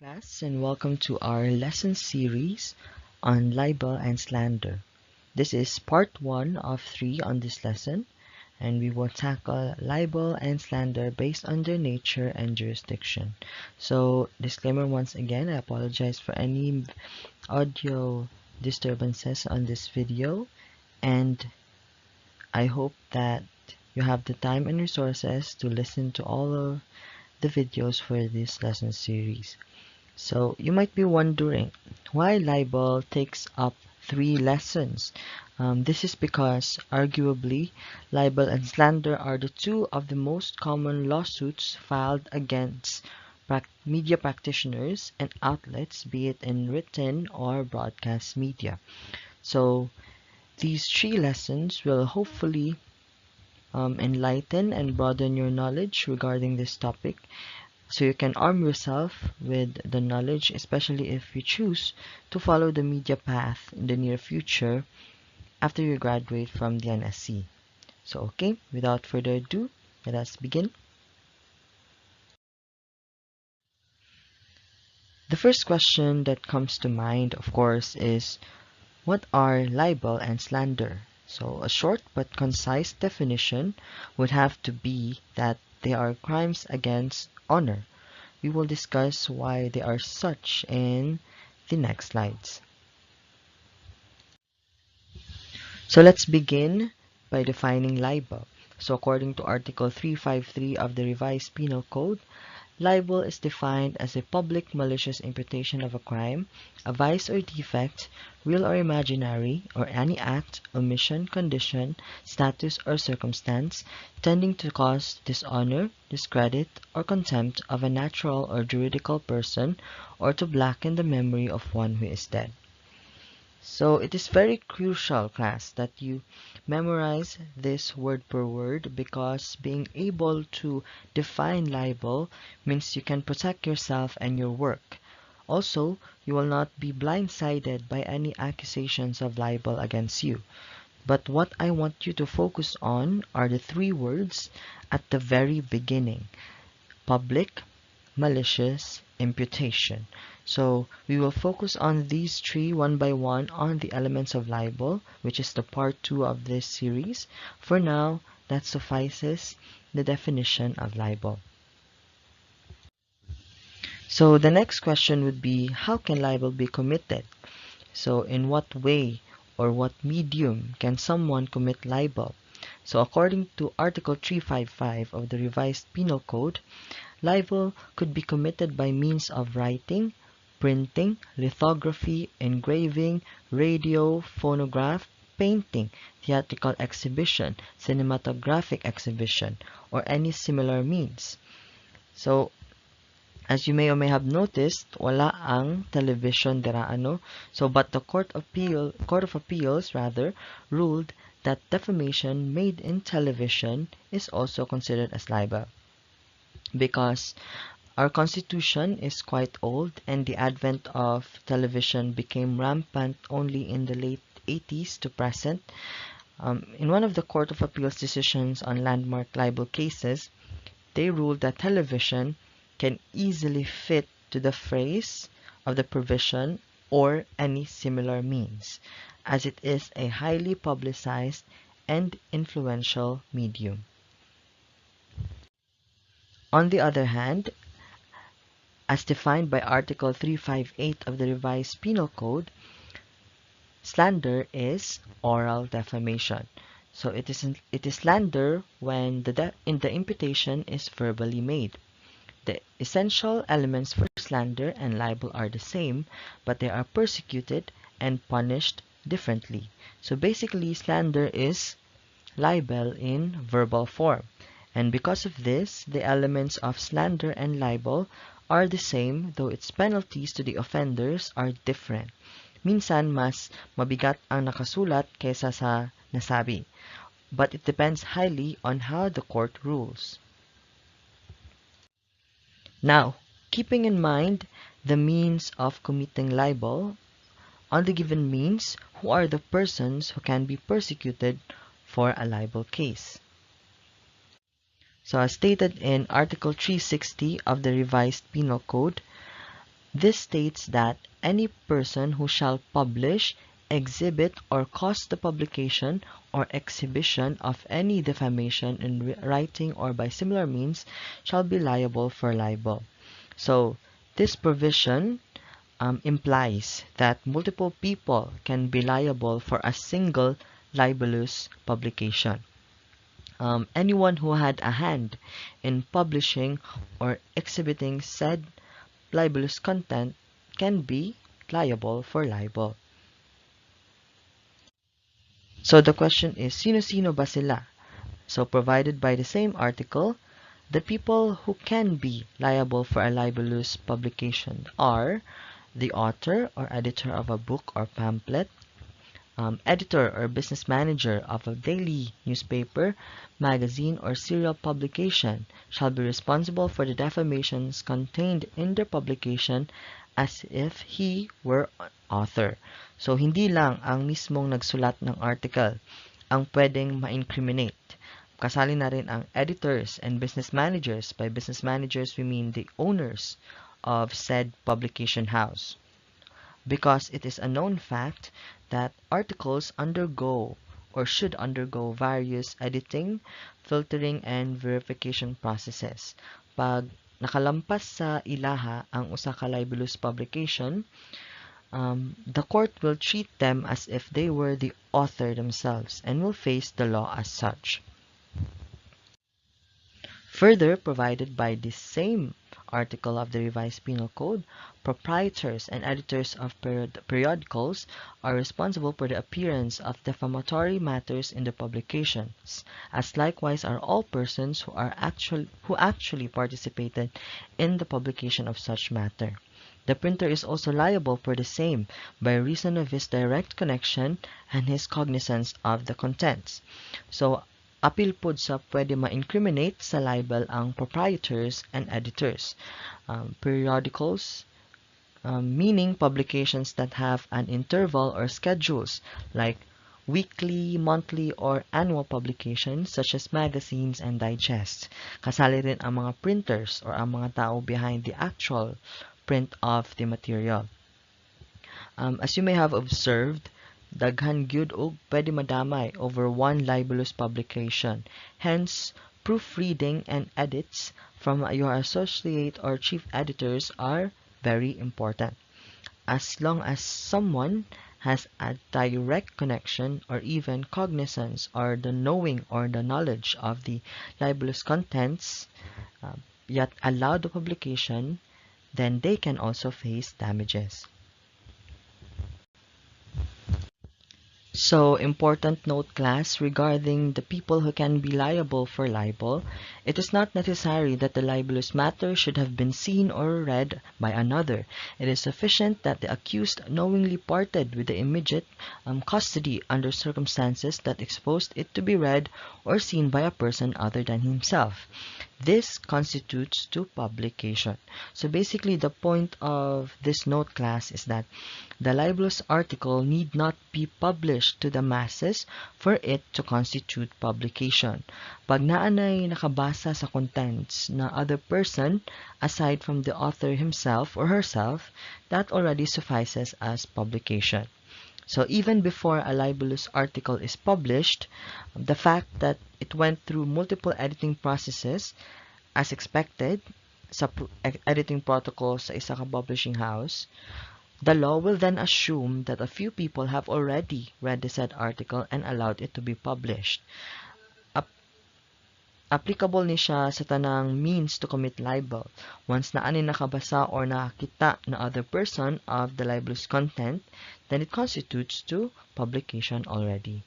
class, and welcome to our lesson series on libel and slander. This is part 1 of 3 on this lesson, and we will tackle libel and slander based on their nature and jurisdiction. So, disclaimer once again, I apologize for any audio disturbances on this video, and I hope that you have the time and resources to listen to all of the videos for this lesson series. So you might be wondering why libel takes up 3 lessons. This is because arguably libel and slander are the two of the most common lawsuits filed against media practitioners and outlets, be it in written or broadcast media. So these 3 lessons will hopefully enlighten and broaden your knowledge regarding this topic, so you can arm yourself with the knowledge, especially if you choose to follow the media path in the near future after you graduate from the NSC. So okay, without further ado, let us begin. The first question that comes to mind, of course, is what are libel and slander? So a short but concise definition would have to be that they are crimes against honor. We will discuss why they are such in the next slides. So let's begin by defining libel. So according to Article 353 of the Revised Penal Code, libel is defined as a public malicious imputation of a crime, a vice or defect, real or imaginary, or any act, omission, condition, status, or circumstance tending to cause dishonor, discredit, or contempt of a natural or juridical person, or to blacken the memory of one who is dead. So it is very crucial, class, that you memorize this word per word, because being able to define libel means you can protect yourself and your work. Also, you will not be blindsided by any accusations of libel against you. But what I want you to focus on are the 3 words at the very beginning: public, malicious, imputation. So we will focus on these 3 one by one on the elements of libel, which is the part 2 of this series. For now, that suffices the definition of libel. So the next question would be, how can libel be committed? So in what way or what medium can someone commit libel? So according to Article 355 of the Revised Penal Code, libel could be committed by means of writing, printing, lithography, engraving, radio, phonograph, painting, theatrical exhibition, cinematographic exhibition, or any similar means. So, as you may or may have noticed, wala ang television dira ano. So, but the Court of Appeals rather ruled that defamation made in television is also considered as libel, because our constitution is quite old and the advent of television became rampant only in the late 80s to present. In one of the Court of Appeals decisions on landmark libel cases, they ruled that television can easily fit to the phrase of the provision or any similar means, as it is a highly publicized and influential medium. On the other hand, as defined by Article 358 of the Revised Penal Code, slander is oral defamation. So it is slander when the imputation is verbally made. The essential elements for slander and libel are the same, but they are persecuted and punished differently. So basically, slander is libel in verbal form. And because of this, the elements of slander and libel are the same, though its penalties to the offenders are different. Minsan, mas mabigat ang nakasulat kaysa sa nasabi, but it depends highly on how the court rules. Now, keeping in mind the means of committing libel, on the given means, who are the persons who can be persecuted for a libel case? So as stated in Article 360 of the Revised Penal Code, This states that any person who shall publish, exhibit, or cause the publication or exhibition of any defamation in writing or by similar means shall be liable for libel. So this provision implies that multiple people can be liable for a single libelous publication. Anyone who had a hand in publishing or exhibiting said libelous content can be liable for libel. So the question is, sino-sino ba sila? So provided by the same article, the people who can be liable for a libelous publication are the author or editor of a book or pamphlet, editor or business manager of a daily newspaper, magazine, or serial publication shall be responsible for the defamations contained in the publication as if he were an author. So, hindi lang ang mismong nagsulat ng article ang pwedeng ma-incriminate. Kasali na rin ang editors and business managers. By business managers, we mean the owners of said publication house, because it is a known fact that articles undergo or should undergo various editing, filtering, and verification processes. Pag nakalampas sa ilaha ang usa ka libelous publication, the court will treat them as if they were the author themselves and will face the law as such. Further, provided by this same article of the Revised Penal Code, proprietors and editors of periodicals are responsible for the appearance of defamatory matters in the publications, as likewise are all persons who actually participated in the publication of such matter. The printer is also liable for the same by reason of his direct connection and his cognizance of the contents. So, apil pod sa pwede ma-incriminate sa libel ang proprietors and editors. Periodicals, meaning publications that have an interval or schedules like weekly, monthly, or annual publications such as magazines and digests. Kasali rin ang mga printers or ang mga tao behind the actual print of the material. As you may have observed, daghan gyud og pwede madamay over one libelous publication. Hence, proofreading and edits from your associate or chief editors are very important. As long as someone has a direct connection or even cognizance or the knowing or the knowledge of the libelous contents, yet allow the publication, then they can also face damages. So, important note class regarding the people who can be liable for libel. It is not necessary that the libelous matter should have been seen or read by another. It is sufficient that the accused knowingly parted with the immediate custody under circumstances that exposed it to be read or seen by a person other than himself. This constitutes to publication. So basically, the point of this note class is that the libelous article need not be published to the masses for it to constitute publication. Pag naanay nakabasa sa contents na other person aside from the author himself or herself, that already suffices as publication. So even before a libelous article is published, the fact that it went through multiple editing processes as expected sa editing protocol sa isa ka publishing house, the law will then assume that a few people have already read the said article and allowed it to be published. Applicable ni siya sa tanang means to commit libel. Once na ani nakabasa or nakakita na other person of the libelous content, then it constitutes to publication already.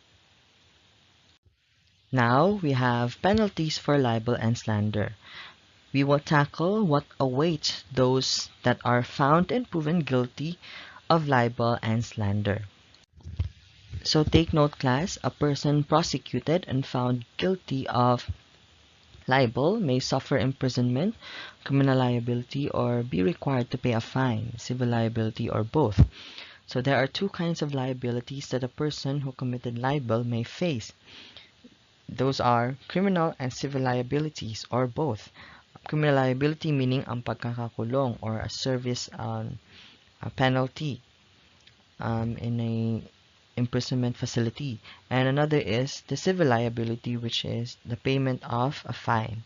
Now, we have penalties for libel and slander. We will tackle what awaits those that are found and proven guilty of libel and slander. So take note, class, a person prosecuted and found guilty of libel may suffer imprisonment, criminal liability, or be required to pay a fine, civil liability, or both. So there are two kinds of liabilities that a person who committed libel may face. Those are criminal and civil liabilities, or both. criminal liability meaning ang pagkakakulong or a service a penalty in a imprisonment facility. And another is the civil liability, which is the payment of a fine.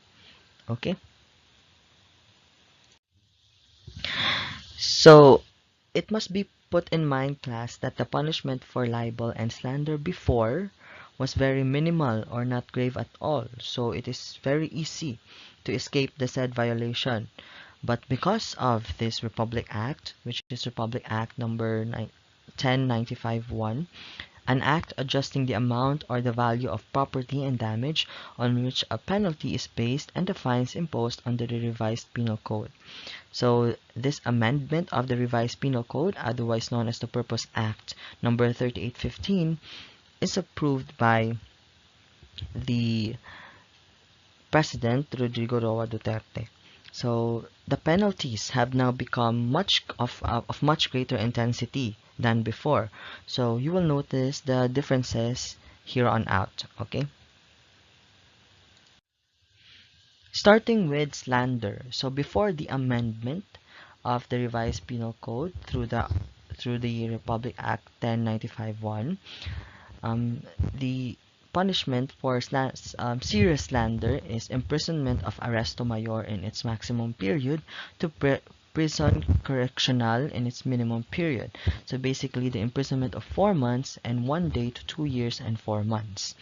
Okay? So, it must be put in mind, class, that the punishment for libel and slander before was very minimal or not grave at all. So, it is very easy to escape the said violation. But because of this Republic Act, which is Republic Act number 1095-1, an act adjusting the amount or the value of property and damage on which a penalty is based and the fines imposed under the revised penal code. So this amendment of the revised penal code, otherwise known as the Purpose Act number 3815, is approved by the President Rodrigo Roa Duterte. So the penalties have now become of much greater intensity than before. So you will notice the differences here on out. Okay. Starting with slander. So before the amendment of the revised penal code through the Republic Act 1095-1, the punishment for serious slander is imprisonment of arresto mayor in its maximum period to prison correctional in its minimum period. So basically, the imprisonment of 4 months and 1 day to 2 years and 4 months.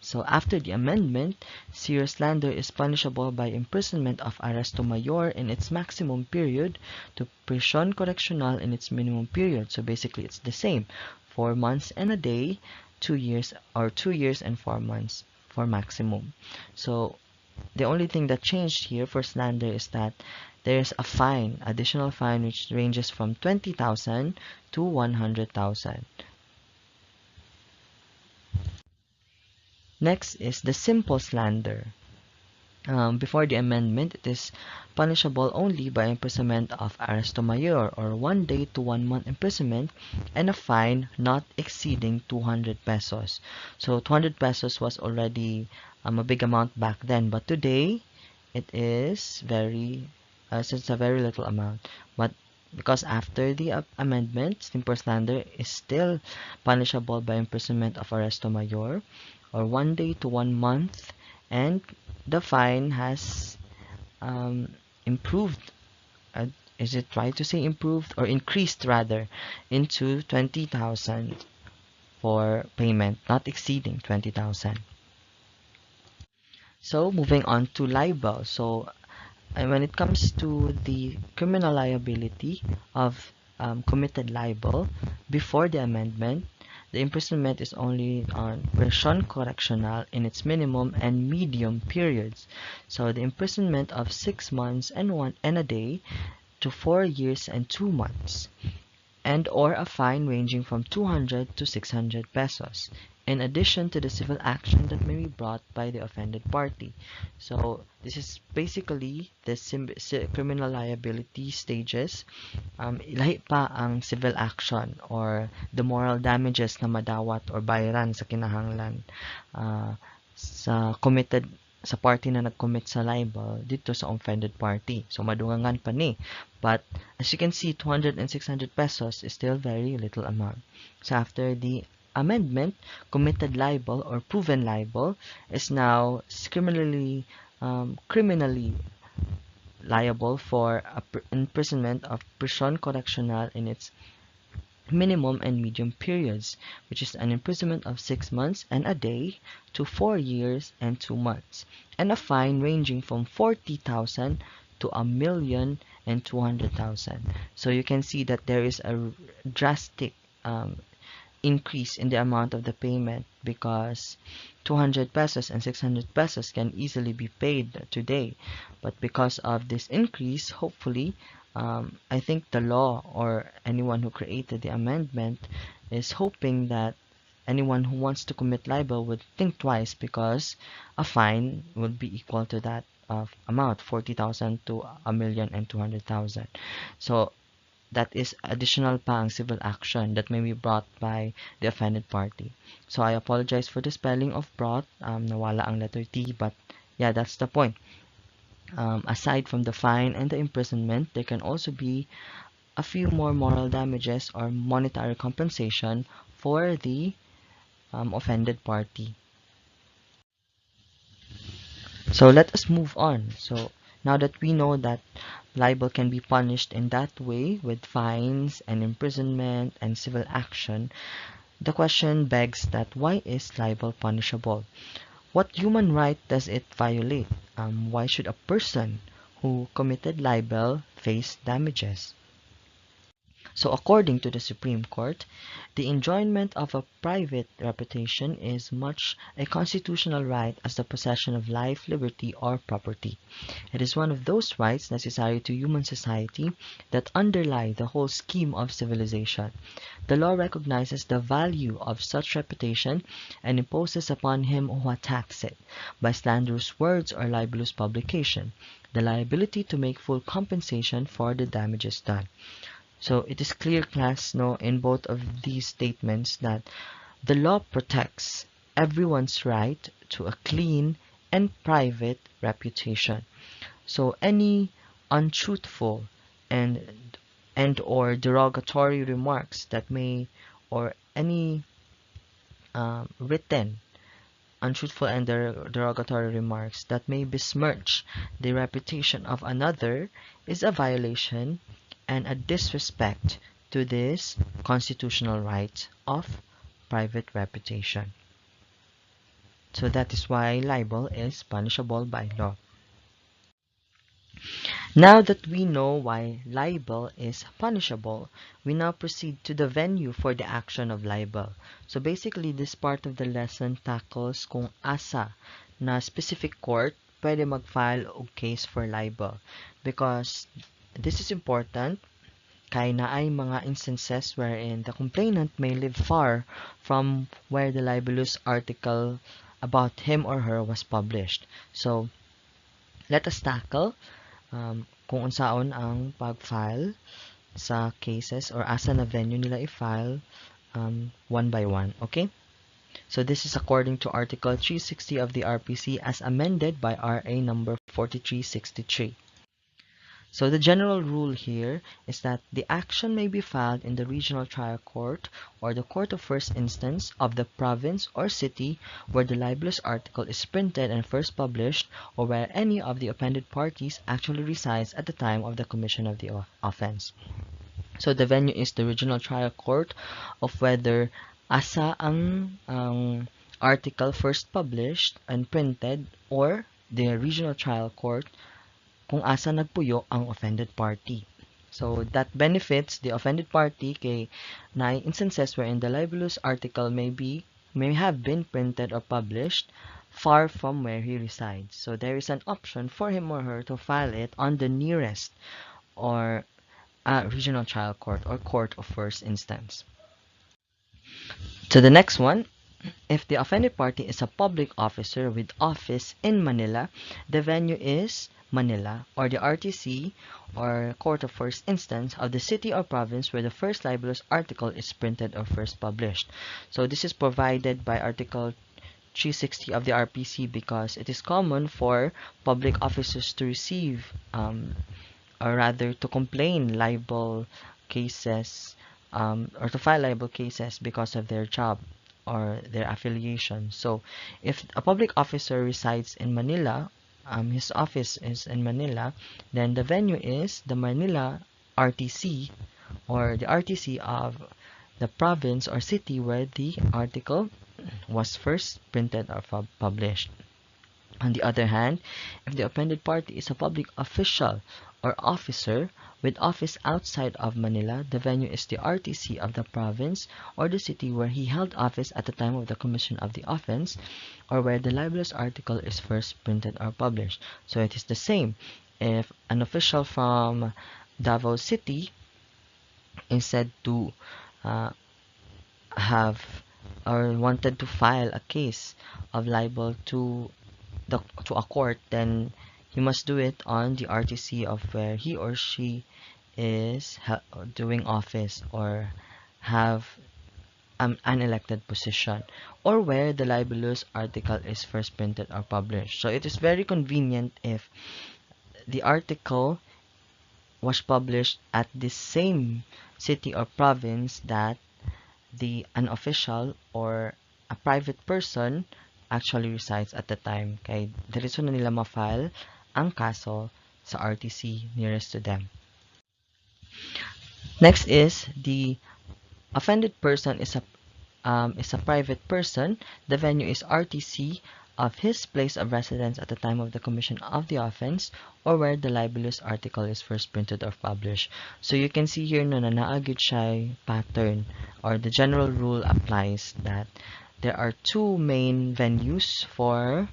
So after the amendment, serious slander is punishable by imprisonment of arresto mayor in its maximum period to prisión correccional in its minimum period. So basically, it's the same. 4 months and a day, 2 years, or 2 years and 4 months for maximum. So the only thing that changed here for slander is that there's a fine, additional fine, which ranges from 20,000 to 100,000. Next is the simple slander. Before the amendment, it is punishable only by imprisonment of arresto mayor or 1 day to 1 month imprisonment and a fine not exceeding 200 pesos. So 200 pesos was already a big amount back then, but today it is it's a very little amount. But because after the amendment, simple slander is still punishable by imprisonment of arresto mayor or 1 day to 1 month, and the fine has improved. Is it right to say improved or increased rather into 20,000 for payment not exceeding 20,000. So moving on to libel. So when it comes to the criminal liability of committed libel before the amendment, the imprisonment is only on prisión correccional in its minimum and medium periods. So the imprisonment of 6 months and a day to 4 years and 2 months, and or a fine ranging from 200 to 600 pesos, in addition to the civil action that may be brought by the offended party. So this is basically the criminal liability stages. Lahi pa ang civil action or the moral damages na madawat or bayaran sa kinahanglan sa committed sa party na nag-commit sa libel dito sa offended party. So madungangan pa ni. But as you can see, 200 and 600 pesos is still very little amount. So after the amendment, committed libel or proven libel is now criminally liable for imprisonment of prisión correccional in its minimum and medium periods, which is an imprisonment of 6 months and a day to 4 years and 2 months, and a fine ranging from 40,000 to 1,200,000. So you can see that there is a drastic increase in the amount of the payment, because 200 pesos and 600 pesos can easily be paid today. But because of this increase, hopefully, I think the law or anyone who created the amendment is hoping that anyone who wants to commit libel would think twice, because a fine would be equal to that of amount, 40,000 to 1,200,000. So that is additional pa ang civil action that may be brought by the offended party. So I apologize for the spelling of brought. Nawala ang letter T, but yeah, that's the point. Aside from the fine and the imprisonment, there can also be a few more moral damages or monetary compensation for the offended party. So let us move on. So now that we know that libel can be punished in that way with fines and imprisonment and civil action, the question begs that why is libel punishable? What human right does it violate? Why should a person who committed libel face damages? So according to the Supreme Court, the enjoyment of a private reputation is much a constitutional right as the possession of life, liberty, or property. It is one of those rights necessary to human society that underlie the whole scheme of civilization. The law recognizes the value of such reputation and imposes upon him who attacks it, by slanderous words or libelous publication, the liability to make full compensation for the damages done. So it is clear, class, no, in both of these statements that the law protects everyone's right to a clean and private reputation. So any untruthful and or derogatory remarks that may or any written untruthful and derogatory remarks that may besmirch the reputation of another is a violation and a disrespect to this constitutional right of private reputation. So that is why libel is punishable by law. Now that we know why libel is punishable, we now proceed to the venue for the action of libel. So basically, this part of the lesson tackles kung asa na specific court pwede mag-file og case for libel. Because this is important kay naay mga instances wherein the complainant may live far from where the libelous article about him or her was published. So, let us tackle kung unsaon ang pag-file sa cases or asa na venue nila i-file one by one. Okay? So this is according to Article 360 of the RPC as amended by RA number 4363. So the general rule here is that the action may be filed in the regional trial court or the court of first instance of the province or city where the libelous article is printed and first published, or where any of the offended parties actually resides at the time of the commission of the offense. So the venue is the regional trial court of whether asa ang article first published and printed, or the regional trial court kung asa nagpuyo ang offended party. So that benefits the offended party kay na instances wherein the libelous article may have been printed or published far from where he resides. So there is an option for him or her to file it on the nearest or regional trial court or court of first instance. So the next one, if the offended party is a public officer with office in Manila, the venue is Manila or the RTC or court of first instance of the city or province where the first libelous article is printed or first published. So this is provided by Article 360 of the RPC because it is common for public officers to receive or rather to complain libel cases or to file libel cases because of their job or their affiliation. So if a public officer resides in Manila, his office is in Manila, then the venue is the Manila RTC or the RTC of the province or city where the article was first printed or published. On the other hand, if the offended party is a public official or officer with office outside of Manila, the venue is the RTC of the province or the city where he held office at the time of the commission of the offense, or where the libelous article is first printed or published. So it is the same. If an official from Davao City is said to have or wanted to file a case of libel to a court, then he must do it on the RTC of where he or she is doing office or have an elected position, or where the libelous article is first printed or published. So it is very convenient if the article was published at the same city or province that an official or a private person actually resides at the time. Kaya diretso na nila ma-file ang kaso sa RTC nearest to them. Next is the offended person is a private person. The venue is RTC of his place of residence at the time of the commission of the offense or where the libelous article is first printed or published. So you can see here na naagid siya pattern or the general rule applies that there are two main venues for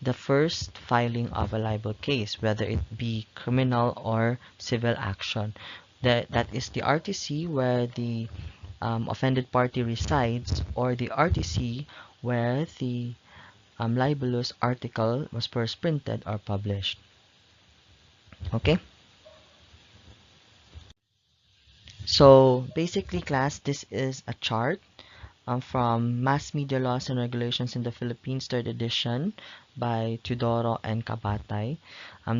the first filing of a libel case, whether it be criminal or civil action. That is the RTC where the offended party resides or the RTC where the libelous article was first printed or published. Okay? So basically class, this is a chart from Mass Media Laws and Regulations in the Philippines, 3rd edition by Teodoro and Kabatay.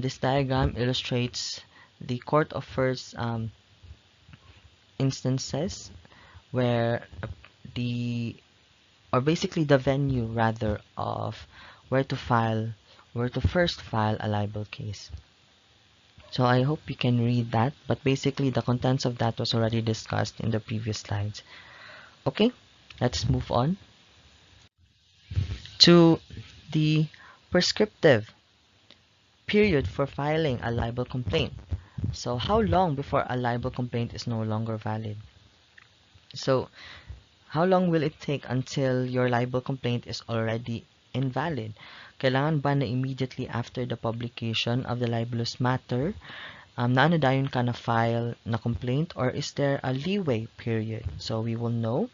This diagram illustrates the court of first instances where basically the venue rather of where to first file a libel case. So I hope you can read that, but basically the contents of that was already discussed in the previous slides. Okay, let's move on to the prescriptive period for filing a libel complaint. So how long before a libel complaint is no longer valid? So how long will it take until your libel complaint is already invalid? Kailangan ba na immediately after the publication of the libelous matter, naanadayon ka na file na complaint, or is there a leeway period? So we will know.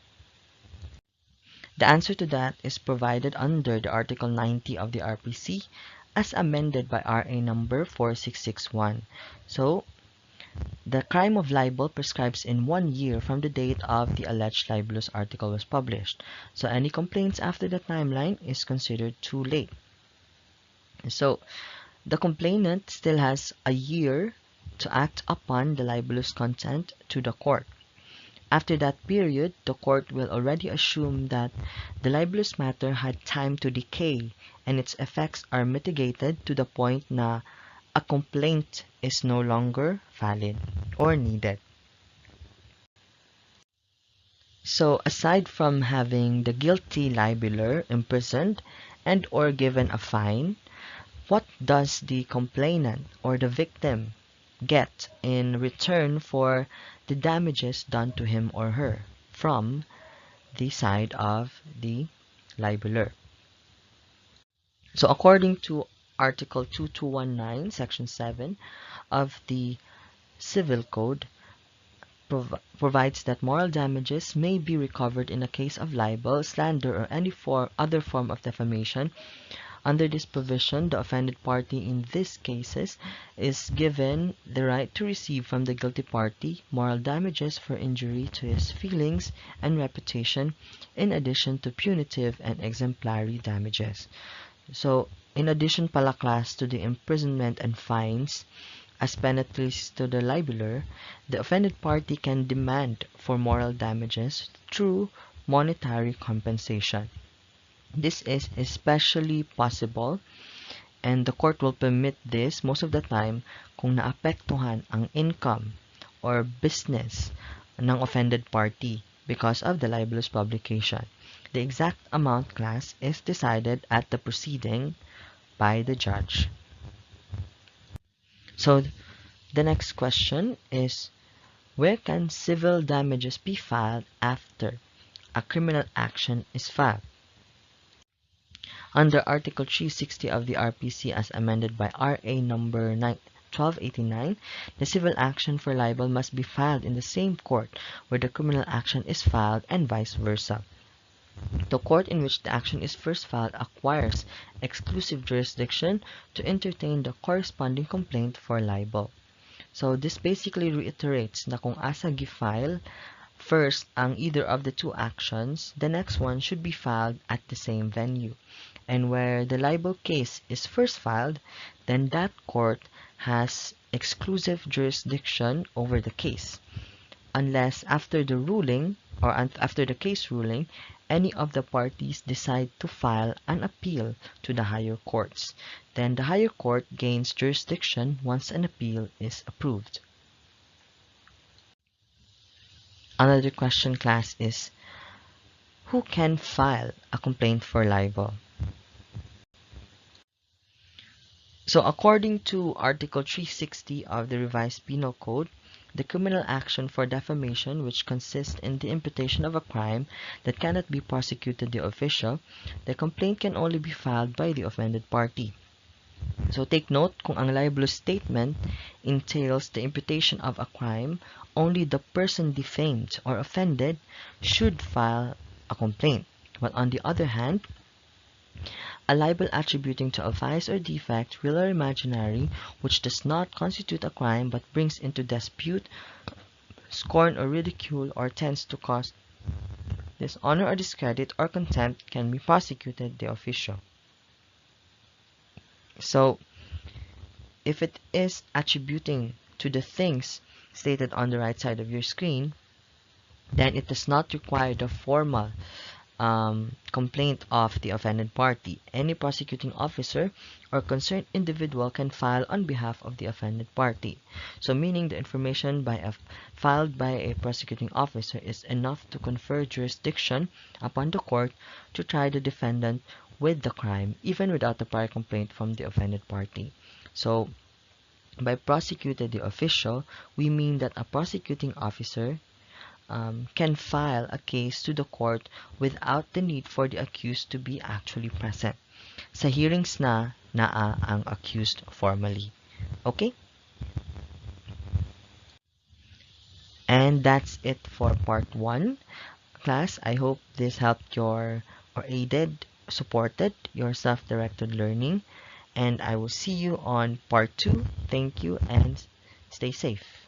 The answer to that is provided under the Article 90 of the RPC as amended by RA number 4661. So the crime of libel prescribes in 1 year from the date of the alleged libelous article was published. So any complaints after the timeline is considered too late. So the complainant still has a year to act upon the libelous content to the court. After that period, the court will already assume that the libelous matter had time to decay and its effects are mitigated to the point na a complaint is no longer valid or needed. So aside from having the guilty libeler imprisoned and or given a fine, what does the complainant or the victim get in return for the damages done to him or her from the side of the libeler? So according to Article 2219, Section 7 of the Civil Code, provides that moral damages may be recovered in a case of libel, slander, or any other form of defamation. Under this provision, the offended party in these cases is given the right to receive from the guilty party moral damages for injury to his feelings and reputation, in addition to punitive and exemplary damages. So, in addition pala class to the imprisonment and fines, as penalties to the libeler, the offended party can demand for moral damages through monetary compensation. This is especially possible and the court will permit this most of the time kung naapektuhan ang income or business ng offended party because of the libelous publication. The exact amount class is decided at the proceeding by the judge. So the next question is, where can civil damages be filed after a criminal action is filed? Under Article 360 of the RPC as amended by RA number 1289, the civil action for libel must be filed in the same court where the criminal action is filed and vice versa. The court in which the action is first filed acquires exclusive jurisdiction to entertain the corresponding complaint for libel. So this basically reiterates na kung asa gi-file first ang either of the two actions, the next one should be filed at the same venue. And where the libel case is first filed, then that court has exclusive jurisdiction over the case, unless after the ruling or after the case ruling, any of the parties decide to file an appeal to the higher courts. Then the higher court gains jurisdiction once an appeal is approved. Another question, class, is who can file a complaint for libel? So according to Article 360 of the Revised Penal Code, the criminal action for defamation, which consists in the imputation of a crime that cannot be prosecuted the official, the complaint can only be filed by the offended party. So take note, kung ang libelous statement entails the imputation of a crime, only the person defamed or offended should file a complaint. But on the other hand, a libel attributing to a vice or defect, real or imaginary, which does not constitute a crime but brings into dispute, scorn or ridicule, or tends to cause dishonor or discredit or contempt, can be prosecuted de officio. So, if it is attributing to the things stated on the right side of your screen, then it does not require the formal complaint of the offended party. Any prosecuting officer or concerned individual can file on behalf of the offended party. So meaning the information filed by a prosecuting officer is enough to confer jurisdiction upon the court to try the defendant with the crime, even without a prior complaint from the offended party. So by prosecuted the official, we mean that a prosecuting officer can file a case to the court without the need for the accused to be actually present. Sa hearings na naa ang accused formally. Okay? And that's it for part 1. Class, I hope this helped or supported your self-directed learning. And I will see you on part 2. Thank you and stay safe.